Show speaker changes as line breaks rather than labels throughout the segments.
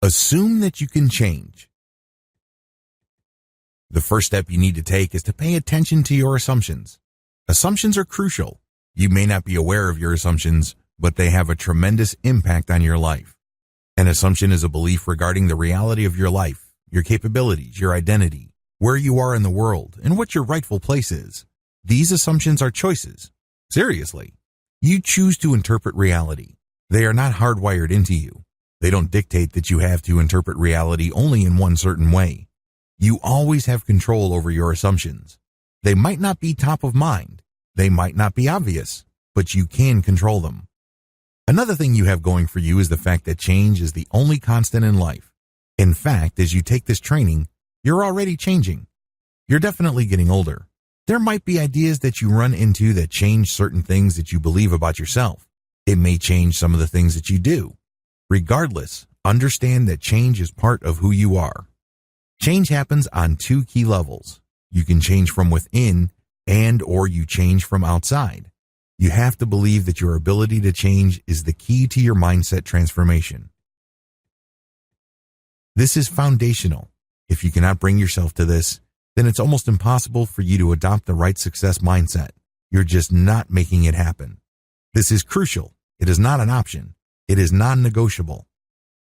Assume that you can change. The first step you need to take is to pay attention to your assumptions. Assumptions are crucial. You may not be aware of your assumptions, but they have a tremendous impact on your life. An assumption is a belief regarding the reality of your life, your capabilities, your identity, where you are in the world, and what your rightful place is. These assumptions are choices. Seriously. You choose to interpret reality. They are not hardwired into you. They don't dictate that you have to interpret reality only in one certain way. You always have control over your assumptions. They might not be top of mind. They might not be obvious, but you can control them. Another thing you have going for you is the fact that change is the only constant in life. In fact, as you take this training, you're already changing. You're definitely getting older. There might be ideas that you run into that change certain things that you believe about yourself. It may change some of the things that you do. Regardless, understand that change is part of who you are. Change happens on two key levels. You can change from within or you change from outside. You have to believe that your ability to change is the key to your mindset transformation. This is foundational. If you cannot bring yourself to this, then it's almost impossible for you to adopt the right success mindset. You're just not making it happen. This is crucial. It is not an option. It is non-negotiable.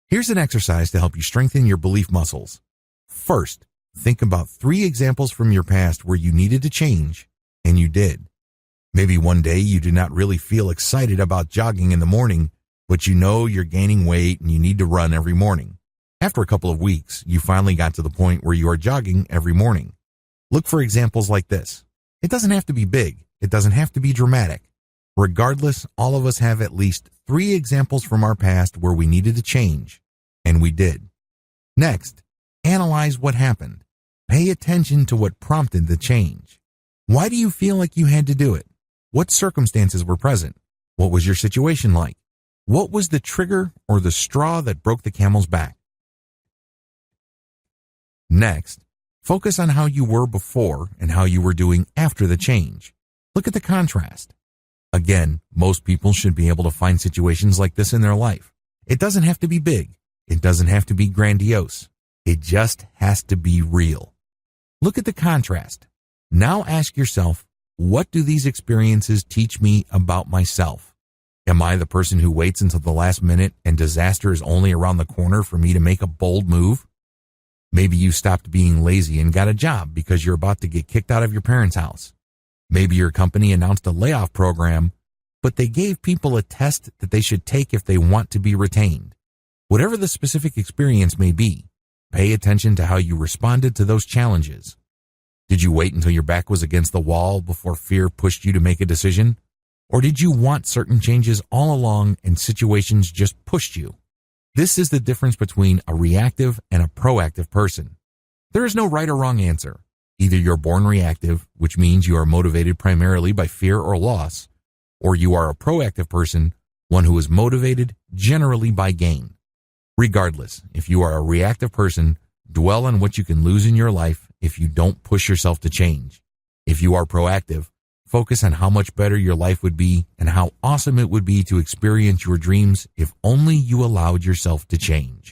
Here's an exercise to help you strengthen your belief muscles. First, think about 3 examples from your past where you needed to change, and you did. Maybe one day you do not really feel excited about jogging in the morning, but you know you're gaining weight and you need to run every morning. After a couple of weeks, you finally got to the point where you are jogging every morning. Look for examples like this. It doesn't have to be big. It doesn't have to be dramatic. Regardless, all of us have at least 3 examples from our past where we needed to change, and we did. Next, analyze what happened. Pay attention to what prompted the change. Why do you feel like you had to do it? What circumstances were present? What was your situation like? What was the trigger or the straw that broke the camel's back? Next, focus on how you were before and how you were doing after the change. Look at the contrast. Again, most people should be able to find situations like this in their life. It doesn't have to be big. It doesn't have to be grandiose. It just has to be real. Look at the contrast. Now ask yourself, what do these experiences teach me about myself? Am I the person who waits until the last minute and disaster is only around the corner for me to make a bold move? Maybe you stopped being lazy and got a job because you're about to get kicked out of your parents' house. Maybe your company announced a layoff program, but they gave people a test that they should take if they want to be retained. Whatever the specific experience may be, pay attention to how you responded to those challenges. Did you wait until your back was against the wall before fear pushed you to make a decision? Or did you want certain changes all along and situations just pushed you? This is the difference between a reactive and a proactive person. There is no right or wrong answer. Either you're born reactive, which means you are motivated primarily by fear or loss, or you are a proactive person, one who is motivated generally by gain. Regardless, if you are a reactive person, dwell on what you can lose in your life if you don't push yourself to change. If you are proactive, focus on how much better your life would be and how awesome it would be to experience your dreams if only you allowed yourself to change.